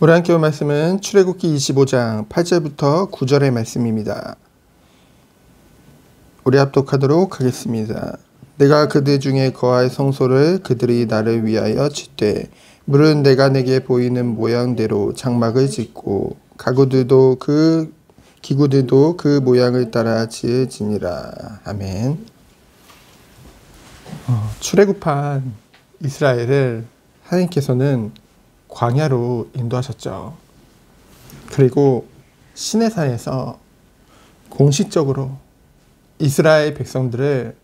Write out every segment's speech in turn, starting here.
오늘 함께 볼 말씀은 출애굽기 25장 8절부터 9절의 말씀입니다. 우리 합독하도록 하겠습니다. 내가 그들 중에 거할 성소를 그들이 나를 위하여 짓되 물은 내가 내게 보이는 모양대로 장막을 짓고 가구들도 기구들도 그 모양을 따라 지으지니라. 아멘. 출애굽한 이스라엘을 하나님께서는 광야로 인도하셨죠. 그리고 시내산에서 공식적으로 이스라엘 백성들을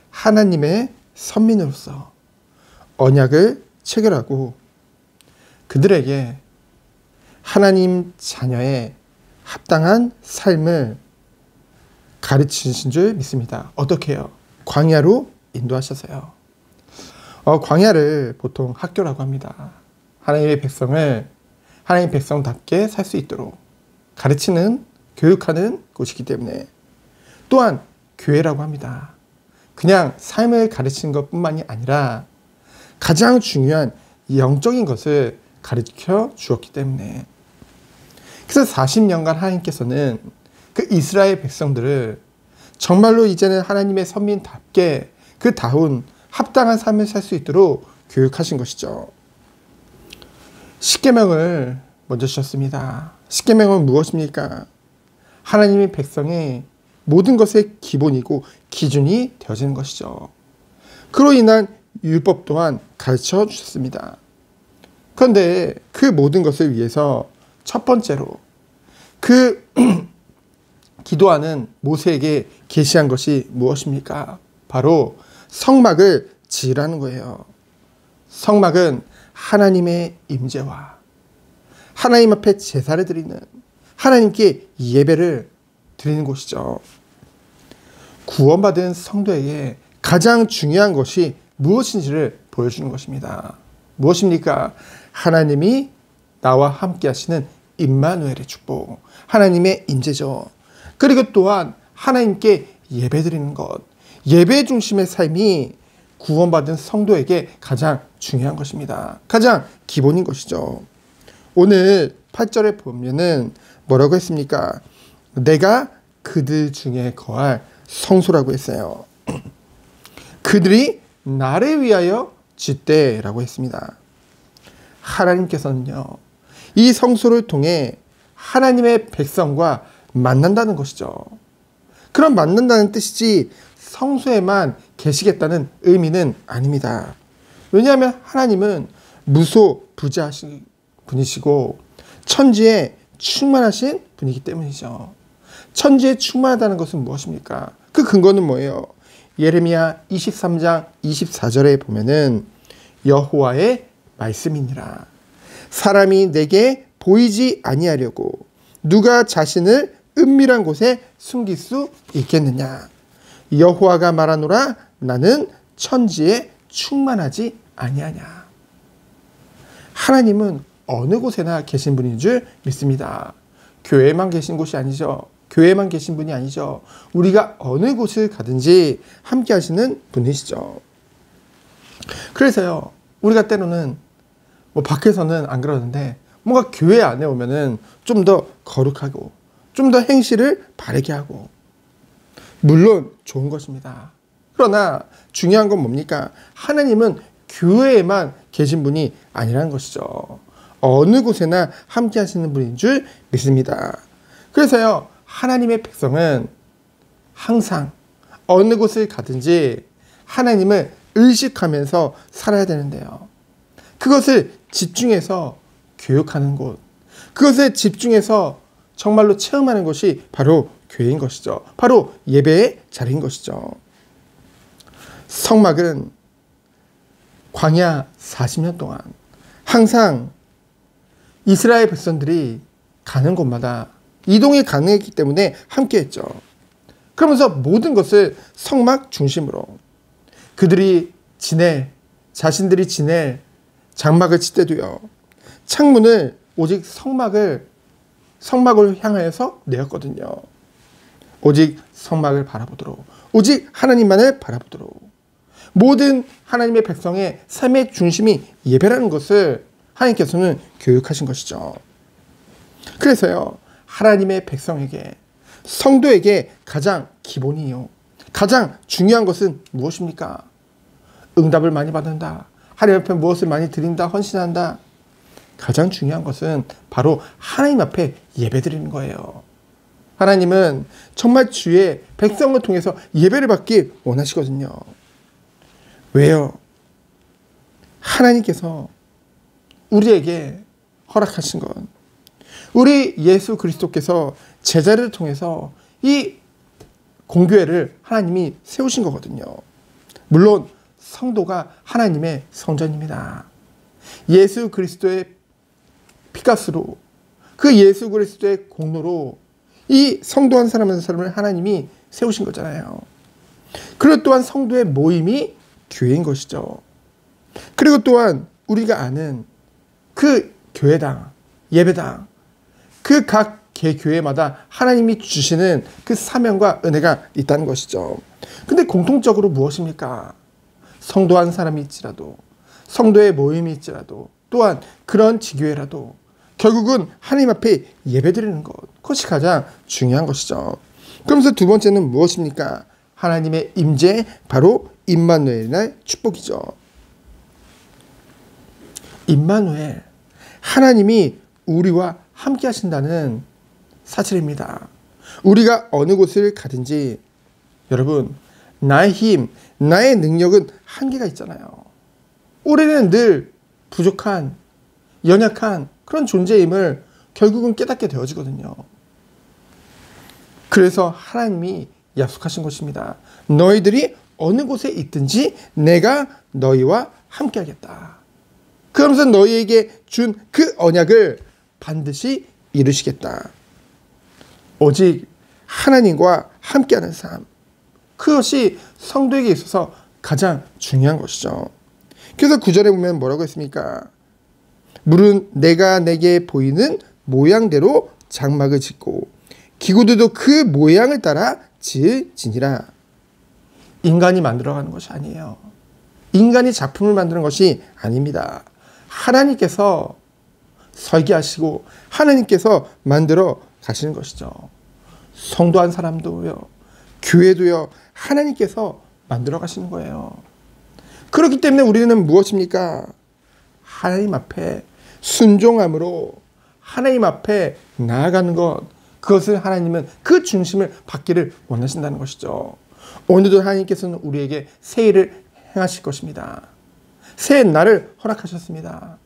하나님의 선민으로서 언약을 체결하고 그들에게 하나님 자녀의 합당한 삶을 가르치신 줄 믿습니다. 어떻게 해요? 광야로 인도하셔서요. 광야를 보통 학교라고 합니다. 하나님의 백성을 하나님 백성답게 살 수 있도록 가르치는, 교육하는 곳이기 때문에 또한 교회라고 합니다. 그냥 삶을 가르치는 것뿐만이 아니라 가장 중요한 영적인 것을 가르쳐 주었기 때문에 그래서 40년간 하나님께서는 그 이스라엘 백성들을 정말로 이제는 하나님의 선민답게 그 다운 합당한 삶을 살 수 있도록 교육하신 것이죠. 십계명을 먼저 주셨습니다. 십계명은 무엇입니까? 하나님의 백성의 모든 것의 기본이고 기준이 되어지는 것이죠. 그로 인한 율법 또한 가르쳐 주셨습니다. 그런데 그 모든 것을 위해서 첫 번째로 그 기도하는 모세에게 계시한 것이 무엇입니까? 바로 성막을 지으라는 거예요. 성막은 하나님의 임재와 하나님 앞에 제사를 드리는, 하나님께 예배를 드리는 곳이죠. 구원받은 성도에게 가장 중요한 것이 무엇인지를 보여주는 것입니다. 무엇입니까? 하나님이 나와 함께 하시는 임마누엘의 축복, 하나님의 임재죠. 그리고 또한 하나님께 예배드리는 것, 예배 중심의 삶이 구원받은 성도에게 가장 중요한 것입니다. 가장 기본인 것이죠. 오늘 8절에 보면은 뭐라고 했습니까? 내가 그들 중에 거할 성소라고 했어요. 그들이 나를 위하여 짓되라고 했습니다. 하나님께서는요, 이 성소를 통해 하나님의 백성과 만난다는 것이죠. 그럼 만난다는 뜻이지 성소에만 계시겠다는 의미는 아닙니다. 왜냐하면 하나님은 무소부재하신 분이시고 천지에 충만하신 분이기 때문이죠. 천지에 충만하다는 것은 무엇입니까? 그 근거는 뭐예요? 예레미야 23장 24절에 보면은 여호와의 말씀이니라. 사람이 내게 보이지 아니하려고 누가 자신을 은밀한 곳에 숨길 수 있겠느냐. 여호와가 말하노라. 나는 천지에 충만하지 아니하냐. 하나님은 어느 곳에나 계신 분인 줄 믿습니다. 교회에만 계신 곳이 아니죠. 교회에만 계신 분이 아니죠. 우리가 어느 곳을 가든지 함께 하시는 분이시죠. 그래서요, 우리가 때로는 밖에서는 안 그러는데 뭔가 교회 안에 오면은 좀 더 거룩하고 좀 더 행실을 바르게 하고, 물론 좋은 것입니다. 그러나 중요한 건 뭡니까? 하나님은 교회에만 계신 분이 아니라는 것이죠. 어느 곳에나 함께 하시는 분인 줄 믿습니다. 그래서요, 하나님의 백성은 항상 어느 곳을 가든지 하나님을 의식하면서 살아야 되는데요. 그것을 집중해서 교육하는 곳, 그것을 집중해서 정말로 체험하는 것이 바로 교회인 것이죠. 바로 예배의 자리인 것이죠. 성막은 광야 40년 동안 항상 이스라엘 백성들이 가는 곳마다 이동이 가능했기 때문에 함께했죠. 그러면서 모든 것을 성막 중심으로 그들이 자신들이 지낼 장막을 짓대도요, 창문을 오직 성막을 향하여서 내었거든요. 오직 성막을 바라보도록, 오직 하나님만을 바라보도록, 모든 하나님의 백성의 삶의 중심이 예배라는 것을 하나님께서는 교육하신 것이죠. 그래서요, 하나님의 백성에게, 성도에게 가장 기본이요, 가장 중요한 것은 무엇입니까? 응답을 많이 받는다, 하나님 앞에 무엇을 많이 드린다, 헌신한다. 가장 중요한 것은 바로 하나님 앞에 예배드리는 거예요. 하나님은 정말 주의 백성을 통해서 예배를 받기 원하시거든요. 왜요? 하나님께서 우리에게 허락하신 것, 우리 예수 그리스도께서 제자를 통해서 이 공교회를 하나님이 세우신 거거든요. 물론 성도가 하나님의 성전입니다. 예수 그리스도의 피값으로, 그 예수 그리스도의 공로로 이 성도 한 사람 한 사람을 하나님이 세우신 거잖아요. 그리고 또한 성도의 모임이 교회인 것이죠. 그리고 또한 우리가 아는 그 교회당, 예배당, 그 각 개교회마다 하나님이 주시는 그 사명과 은혜가 있다는 것이죠. 근데 공통적으로 무엇입니까? 성도 한 사람이 있지라도, 성도의 모임이 있지라도, 또한 그런 지교회라도 결국은 하나님 앞에 예배드리는 것, 그것이 가장 중요한 것이죠. 그러면서 두 번째는 무엇입니까? 하나님의 임재, 바로 임마누엘의 축복이죠. 임마누엘, 하나님이 우리와 함께 하신다는 사실입니다. 우리가 어느 곳을 가든지 여러분, 나의 힘, 나의 능력은 한계가 있잖아요. 우리는 늘 부족한, 연약한 그런 존재임을 결국은 깨닫게 되어지거든요. 그래서 하나님이 약속하신 것입니다. 너희들이 어느 곳에 있든지 내가 너희와 함께 하겠다. 그러면서 너희에게 준 그 언약을 반드시 이루시겠다. 오직 하나님과 함께하는 삶, 그것이 성도에게 있어서 가장 중요한 것이죠. 그래서 9절에 보면 뭐라고 했습니까? 물은 내가 내게 보이는 모양대로 장막을 짓고 기구들도 그 모양을 따라 지으지니라. 인간이 만들어가는 것이 아니에요. 인간이 작품을 만드는 것이 아닙니다. 하나님께서 설계하시고 하나님께서 만들어 가시는 것이죠. 성도 한 사람도요, 교회도요, 하나님께서 만들어 가시는 거예요. 그렇기 때문에 우리는 무엇입니까? 하나님 앞에 순종함으로 하나님 앞에 나아가는 것, 그것을 하나님은 그 중심을 받기를 원하신다는 것이죠. 오늘도 하나님께서는 우리에게 새 일을 행하실 것입니다. 새 날을 허락하셨습니다.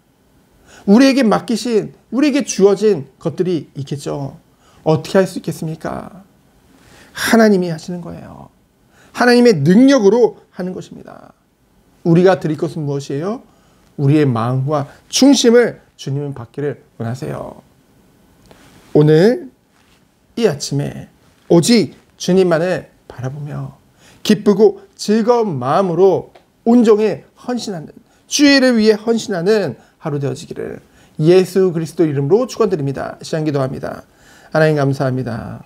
우리에게 맡기신, 우리에게 주어진 것들이 있겠죠. 어떻게 할 수 있겠습니까? 하나님이 하시는 거예요. 하나님의 능력으로 하는 것입니다. 우리가 드릴 것은 무엇이에요? 우리의 마음과 중심을 주님은 받기를 원하세요. 오늘 이 아침에 오직 주님만을 바라보며 기쁘고 즐거운 마음으로 온종일 헌신하는, 주의를 위해 헌신하는 하루 되어지기를 예수 그리스도 이름으로 축원드립니다. 시간 기도합니다. 하나님 감사합니다.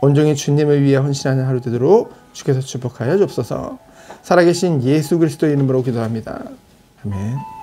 온종일 주님을 위해 헌신하는 하루 되도록 주께서 축복하여 주옵소서. 살아계신 예수 그리스도 이름으로 기도합니다. 아멘.